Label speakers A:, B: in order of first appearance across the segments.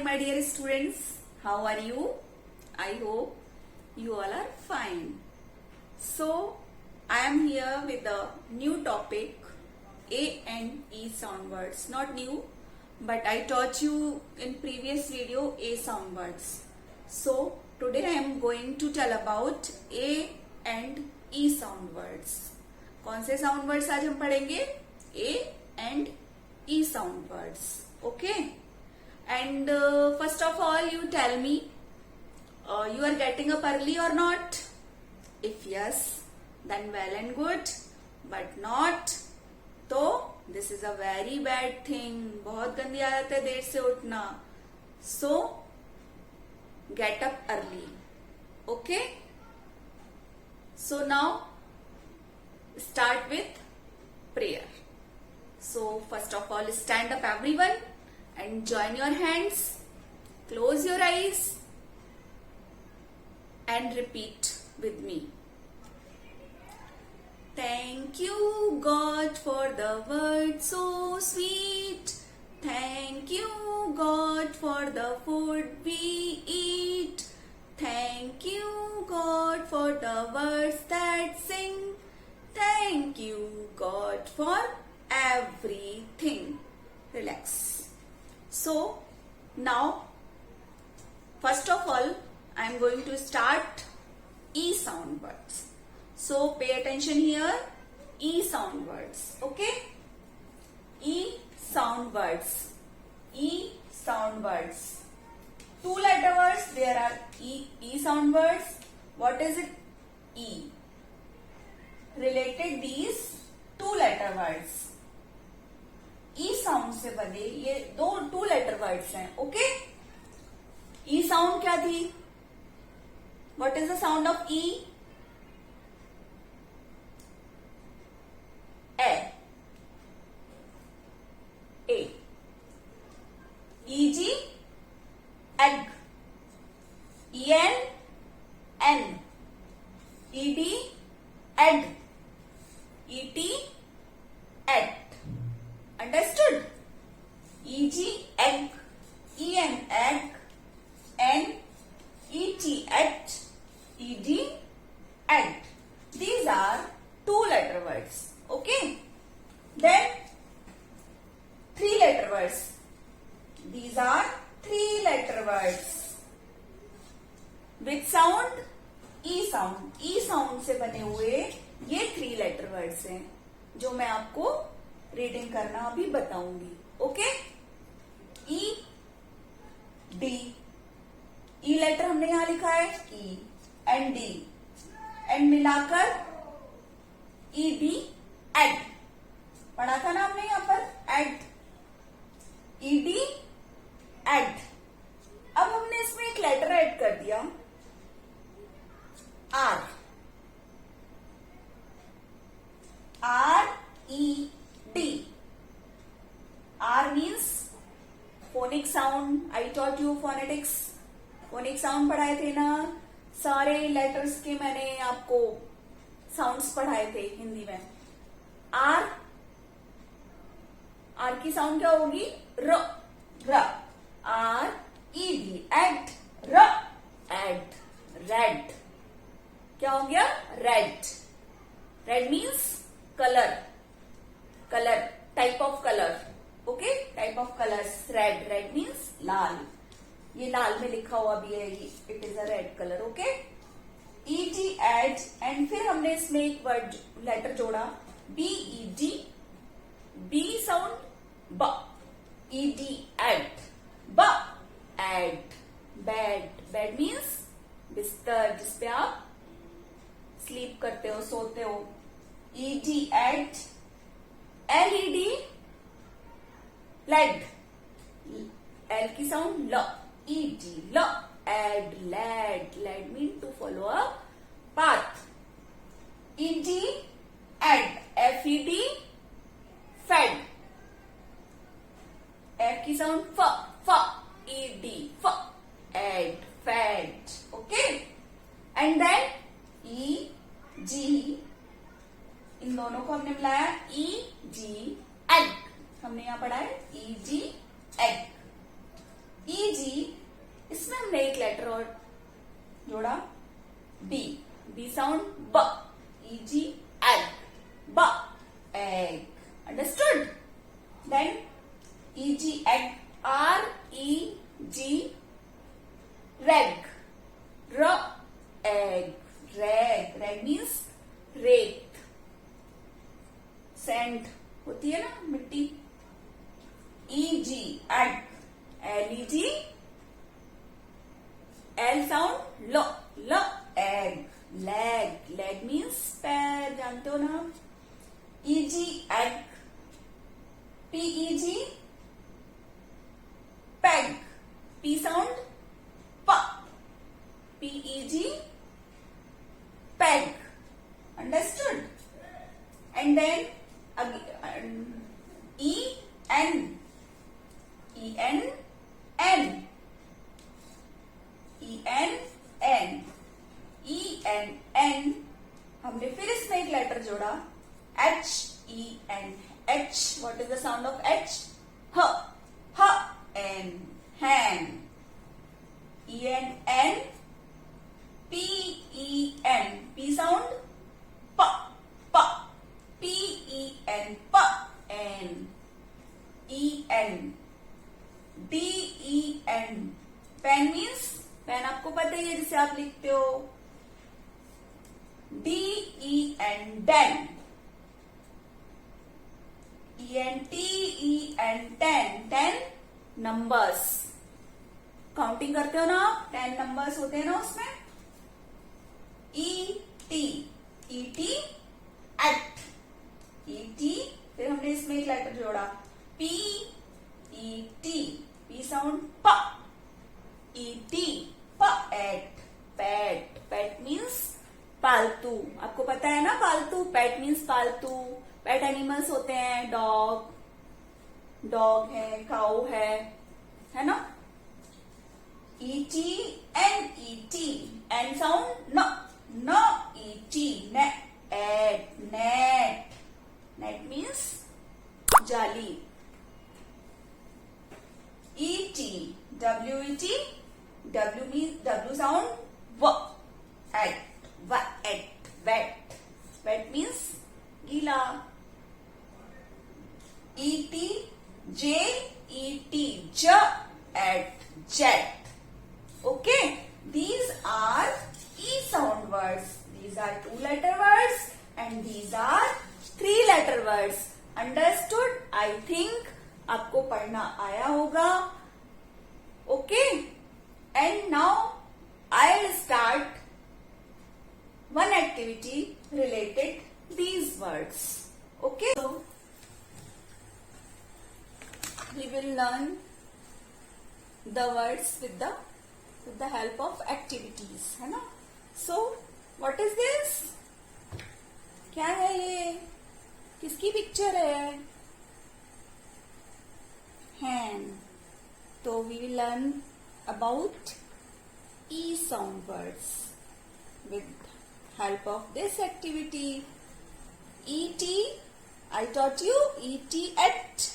A: my dear students. How are you? I hope you all are fine. So, I am here with a new topic, A and E sound words. Not new, but I taught you in previous video A sound words. So, today I am going to tell about A and E sound words. कौन से sound words आज हम पढ़ेंगे? A and E sound words. Okay? And first of all, you tell me, you are getting up early or not? If yes, then well and good. But not, तो this is a very bad thing. बहुत गंदी आदत है देर से उठना. So, get up early. Okay? So now, start with prayer. So first of all, stand up everyone and join your hands. Close your eyes and repeat with me. Thank you, God, for the word so sweet. Thank you, God, for the food we eat. Thank you, God, for the words that sing. Thank you, God, for everything. Relax. So, now, first of all, I am going to start E sound words. So, pay attention here. E sound words. Okay? E sound words. E sound words. Two letter words, there are E sound words. What is it? E. Related these two letter words. E sound से बने ये दो to letter words हैं. Okay? E sound क्या थी? What is the sound of E? A. A. E-G. Egg. E-N. N. E-D. Ed. E-T. Et. Understood? E-G. Egg. E-N. Egg. N. E-T. Et. E-D. Ed. These are two letter words. Okay? Then three letter words. These are three letter words. Which sound? E sound. E sound से बने हुए ये three letter words हैं जो मैं आपको reading करना अभी बताऊंगी. Okay? E, D. E letter हमने यहां लिखा है E and D एंड मिलाकर E-D. एड. पढ़ा था ना हमने यहां पर एड. E-D. एड. अब हमने इसमें एक लेटर ऐड कर दिया R. R-E-D. R means phonic sound. I taught you phonetics. phonic sound पढ़ाए थे ना. सारे लेटर्स के मैंने आपको साउंड्स पढ़ाए थे हिंदी में. R. R की साउंड क्या होगी? R. R. R-E-D. Ed. R. Ed. Red. क्या हो गया? Red. Red means colour. Colour. Type of colour. Okay? Type of colours. Red. Red means लाल. ये लाल में लिखा हुआ भी है. It is a red colour. Okay? E-D. Ed. And फिर हमने इसमें एक वर्ड लेटर जोड़ा B-E-D. B साउंड ब. E-D. एड. ब. एड. बेड. बेड मीन्स बिस्तर जिसपे आप स्लीप करते हो, सोते हो. E-D. Ed. L-E-D. Led. L की साउंड ल. E-D. ल. Ed. Led. Led mean to follow a path. E-D. Ed. F-E-D. Fed. F की साउंड फ. फ. E-D. फ. Ed. Fed. Okay? And then E-G. इन दोनों को हमने मिलाया E-G. एग. हमने यहां पढ़ा है E-G. एग. EG, इसमें हमने एक लेटर और जोड़ा B. B साउंड ब. EG egg. ब egg. Understood? Then EG egg. REG reg. R egg. Rag. Rag means रेत. सैंड होती है ना, मिट्टी. EG egg. LEG L sound ल. ल egg. leg. leg means पैर, जानते हो ना. EG egg. PEG peg. P sound p. PEG peg. Understood? And then again EN. EN N. EN N. EN N. हमने फिर इसमें एक लेटर जोड़ा HEN. H. What is the sound of H? H. H. N. Hen. EN N. PEN. P sound P. P. PEN. P. N. EN. DEN. Pen means, pen आपको पता ही है जिसे आप लिखते हो. DEN den. ENTEN ten. 10 numbers. Counting करते हो ना, 10 नंबर्स होते हैं ना उसमें. ET. ET at. ET. फिर हमने इसमें एक लेटर जोड़ा PET. P साउंड प. ET pet. Pet. Pet means पालतू. आपको पता है ना पालतू. पेट मीन्स पालतू. पेट एनिमल्स होते हैं डॉग. डॉग है, काऊ है ना. ET NET. N साउंड न. न ET. net. Net. Net means जाली. ET. WET. W means W sound w. At. Wet. Wet. Wet means गीला. ET. JET. J at. Jet. Okay. These are E sound words. These are 2-letter words and these are 3-letter words. Understood? I think आपको पढ़ना आया होगा. Okay. And now I'll start one activity related these words. Okay. So we will learn the words with the help of activities, है ना. So what is this? क्या है ये? किसकी पिक्चर है? Hand. So we will learn about E sound words with help of this activity. ET. I taught you ET at.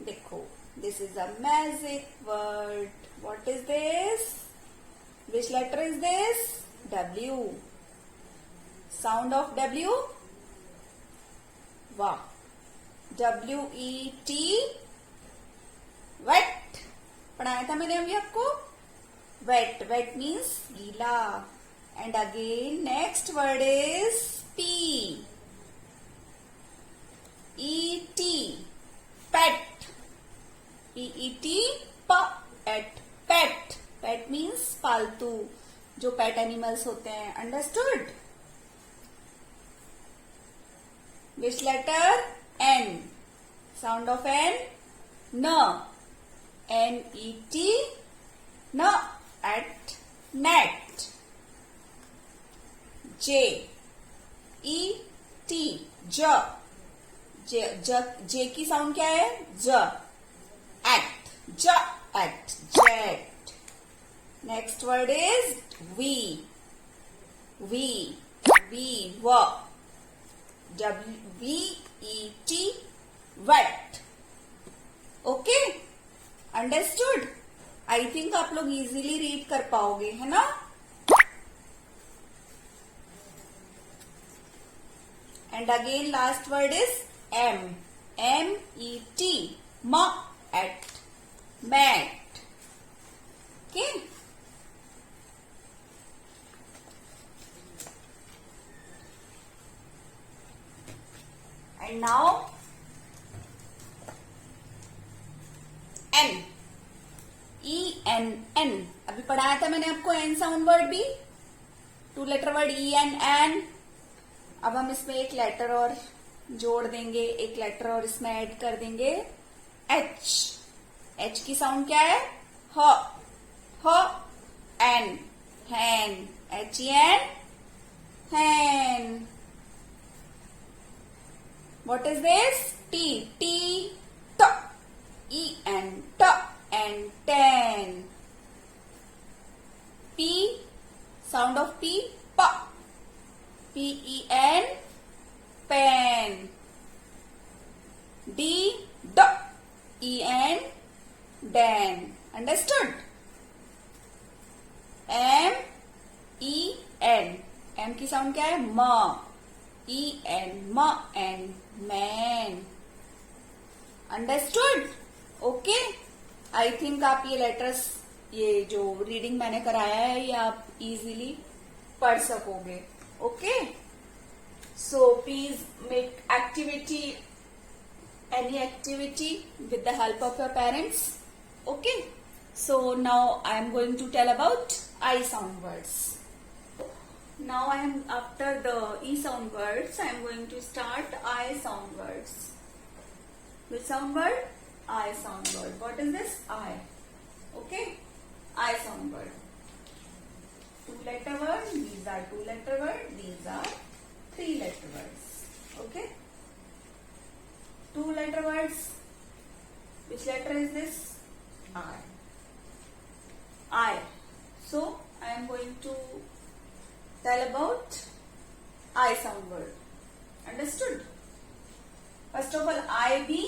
A: देखो, this is a magic word. What is this? Which letter is this? W. Sound of W. वाह. WET. Wet. पढ़ाया था मैंने अभी आपको. Wet. Wet means गीला. And again next word is P. ET. Pet. PET. Pet. Pet. Pet means पालतू, जो pet animals होते हैं. Understood? Which letter? N. Sound of N. N. NET. N at. Net. J. ET. J. J की sound क्या है? ज. At. J at. Jet. Next word is V. V. W. WET. Wet. Okay? Understood? I think आप लोग easily read कर पाओगे, है ना। And again last word is M, MET, met, met, okay. And now N, ENN, अभी पढ़ाया था मैंने आपको एन साउंड वर्ड भी, 2 लेटर वर्ड ENN। अब हम इसमें एक लेटर और जोड़ देंगे, एक लेटर और इसमें ऐड कर देंगे, H। H की साउंड क्या है, ह, N, hen, HEN, hen. What is this, T, T, EN, and 10। P, sound of P, PEN, pen। D, EN, Dan, understood। MEN, M की साउंड क्या है, म, EN, and man, understood। Okay, I think आप ये letters, ये जो reading मैंने कराया है, ये आप इजीली पढ़ सकोगे। Okay, so please make activity, any activity with the help of your parents. Okay, so now I am going to tell about I sound words. Now I am after the E sound words, I am going to start I sound words. Which sound word, I sound word. What is this? I. Okay. I sound word. 2 letter word. These are 2 letter word. These are 3 letter words. Okay. 2 letter words. Which letter is this? I. I. So I am going to tell about I sound word. Understood? First of all, I be.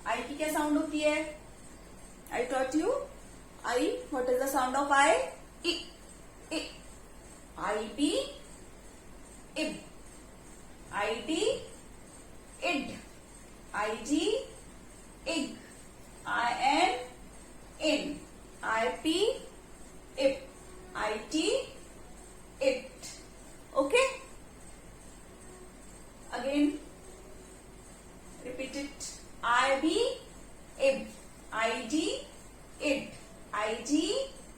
A: I की क्या sound होती है, I taught you, I, what is the sound of I, i, I B, ib, I D, id, I G, ig, I N, in, I P, ip, I T, it. Okay, again repeat it. I be, ib, ID, id, IG,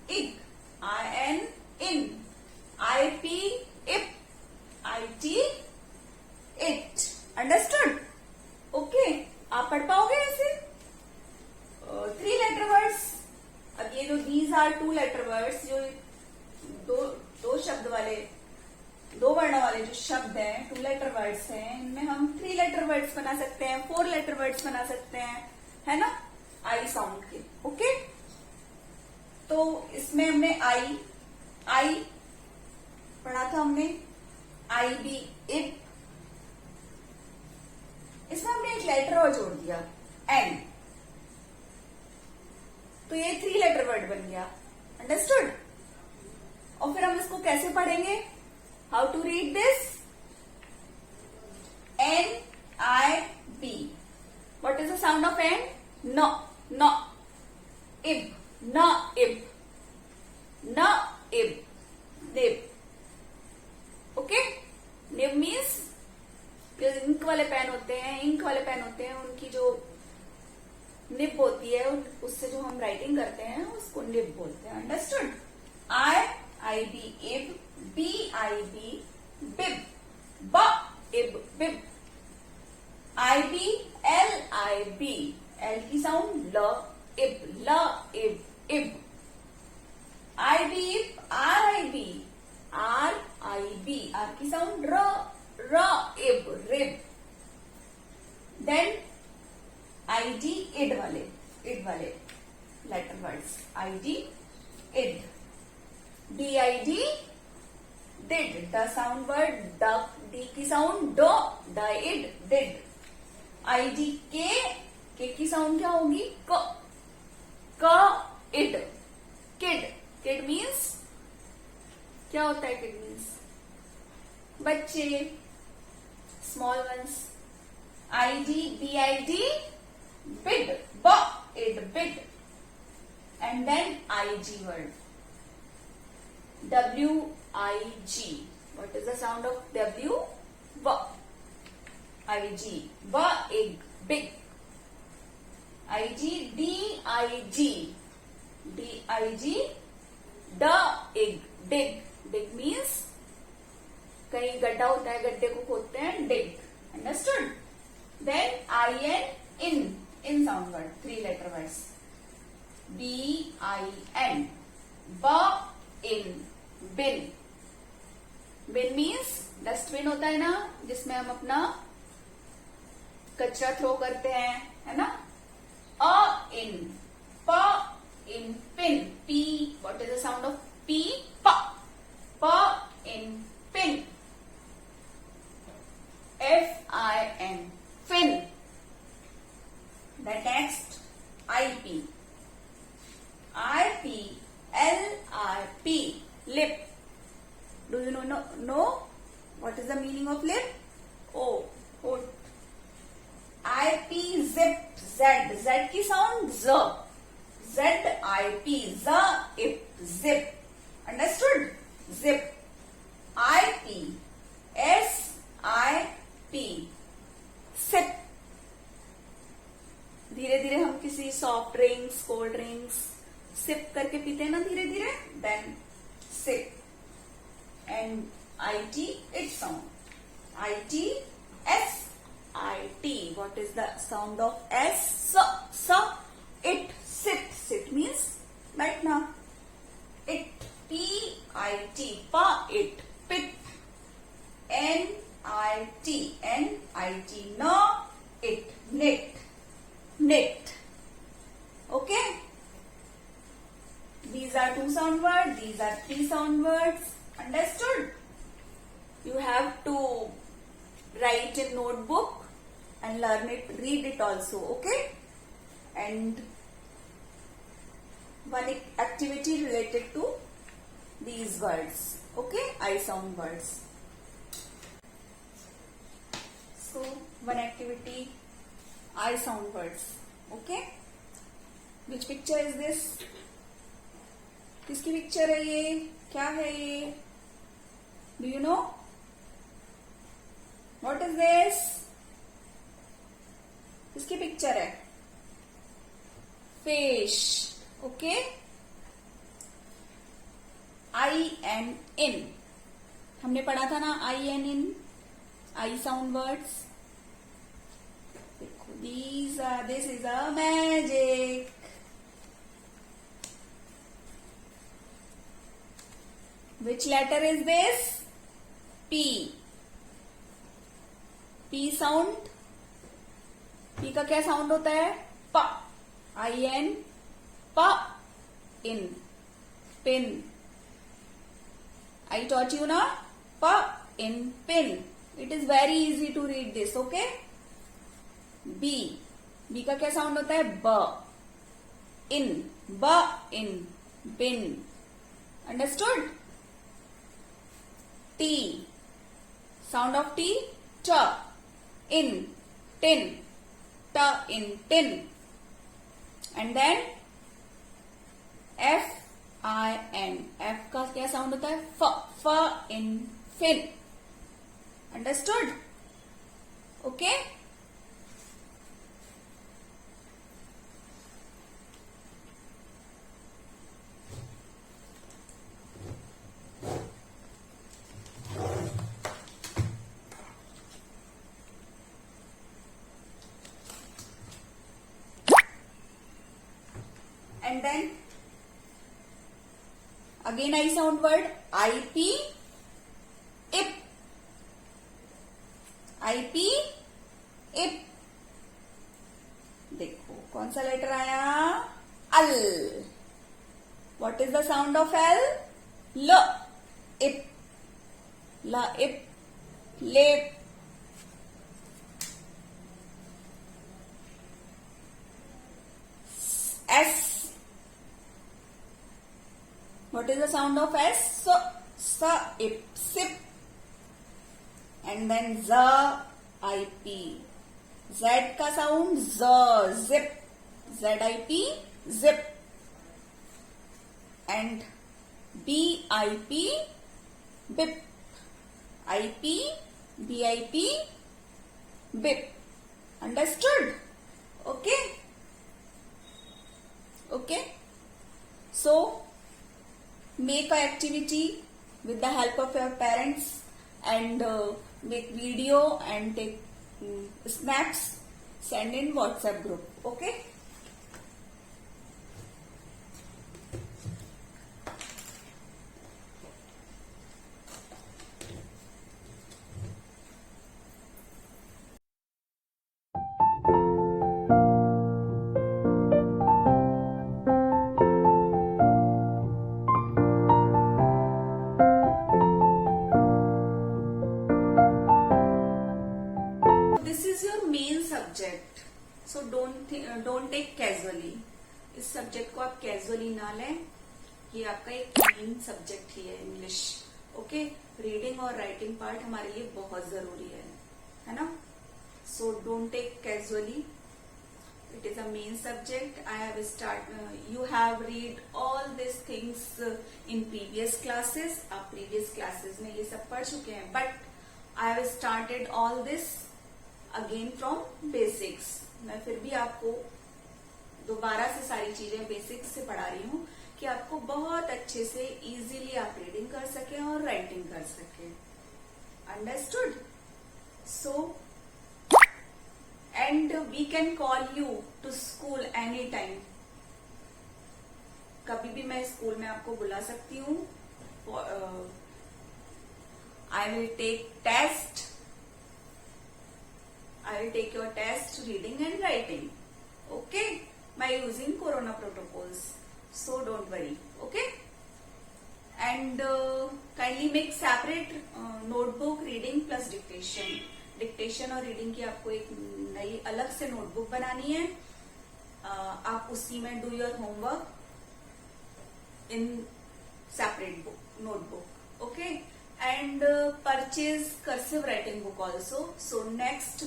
A: ig, IN, in, IP, ip, IT, it। Understood? Okay, आप पढ़ पाओगे ऐसे 3 letter words। अब ये जो these are 2 letter words, जो दो शब्द वाले, 2 वर्ण वाले जो शब्द हैं, 2 लेटर वर्ड्स हैं, इनमें हम 3 लेटर वर्ड्स बना सकते हैं, 4 लेटर वर्ड्स बना सकते हैं, है ना, आई साउंड के। ओके, तो इसमें हमने आई पढ़ा था हमने, आई बी, इब, इसमें हमने एक लेटर और जोड़ दिया, एन, तो ये 3 लेटर वर्ड बन गया। अंडरस्टूड? और फिर हम इसको कैसे पढ़ेंगे, how to read this, NIB। what is the sound of N, no, no, ib, no, ib, no, ib, nib। okay, nib means जो इंक वाले पेन होते हैं, उनकी जो निब होती है, उससे जो हम राइटिंग करते हैं उसको निब बोलते हैं। Understood? IB, ib, BIB, bib, ib, bib, IB, LIB, L की साउंड ल, ib, ib, IB, RIB, R की साउंड र, ib, rib. Then ID, id वाले letter words, ID, id, DID, did, the sound word ड, D की sound डो, डाइड, did. ID, के की साउंड क्या होगी, क, इड, किड. किड मीन्स क्या होता है? किड मीन्स बच्चे, small once. IDBID, bid, bid. And then IG word. WIG. What is the sound of W? IG. Egg, big. DIG. Egg, dig. Dig means कहीं गड्ढा होता है, गड्ढे को खोदते हैं, dig. Understood? Then in sound word, 3 letter words. BIN, in, bin. Bin means dustbin होता है ना, जिसमें हम अपना कचरा थ्रो करते हैं, है ना. in, pin. P. What is the sound of P? In, pin. FIN, fin. The next IP. LIP, lip. Do you know what is the meaning of lip? Oat. IP, zip. Z की sound Z. ZIP, zip. Understood? Zip. IP, SIP, sip. धीरे धीरे हम किसी soft drinks, cold drinks sip करके पीते हैं ना, धीरे धीरे. Then sip. And IT, its sound. IT, SIT. What is the sound of S? It. Sit means बैठना. It. PIT, it. Pit. NIT, no. It. Knit. Okay? These are 2 sound words. These are 3 sound words. Understood? You have to write in notebook and learn it, read it also. Okay? And one activity related to these words. Okay? I sound words. So, one activity, I sound words. Okay? Which picture is this? किसकी picture है ये? क्या है ये? Do you know? What is this? किसकी picture है? Fish. Okay? in. हमने पढ़ा था ना in. I sound words. This is a magic. Which letter is this? P. P sound. P का क्या sound होता है? P. IN. In. Pin. I taught you na? In, pin. It is very easy to read this, okay? B. B का क्या sound होता है? B. In. Bin. Understood? T. Sound of T? T. In. Tin. T in tin. And then FIN. F का क्या sound होता है? F in fin. Understood? Okay? And then again I sound word IP, ip. IP, ip. देखो कौन सा letter आया? L. What is the sound of L? L. Ip. La ip. Lip. S. What is the sound of S? So, ip, sip. And then Z, I, P. Z का sound Z, zip. Z, I, P, zip. And B, I, P, bip. I, P, B, I, P, bip. Understood? Okay? Okay? So, make an activity with the help of your parents and make video and take snaps, send in WhatsApp group. Okay? This is your main subject, so don't take casually. इस subject को आप casually ना लें, ये आपका एक main subject ही है इंग्लिश. ओके, रीडिंग और राइटिंग पार्ट हमारे लिए बहुत जरूरी है ना. So don't take casually, it is a main subject. You have read all these things in previous classes. आप previous classes में ये सब पढ़ चुके हैं, but I have started all this again from basics. मैं फिर भी आपको दोबारा से सारी चीजें बेसिक्स से पढ़ा रही हूँ कि आपको बहुत अच्छे से इजीली आप रीडिंग कर सके और राइटिंग कर सके. Understood? So and we can call you to school any time. कभी भी मैं स्कूल में आपको बुला सकती हूँ. I will take test. I will take your test reading and writing, okay, by using corona protocols, so don't worry. Okay, and kindly make separate notebook reading plus dictation. Dictation और reading की आपको एक नई अलग से notebook बनानी है. आप उसी में do your homework in separate notebook. Okay, and purchase cursive writing book also. So next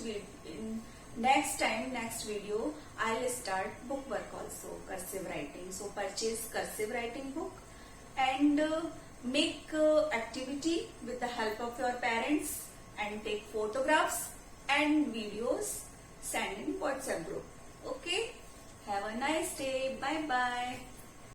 A: video I'll start book work also, cursive writing. So purchase cursive writing book and make activity with the help of your parents and take photographs and videos, send in WhatsApp group. Okay, have a nice day. Bye bye.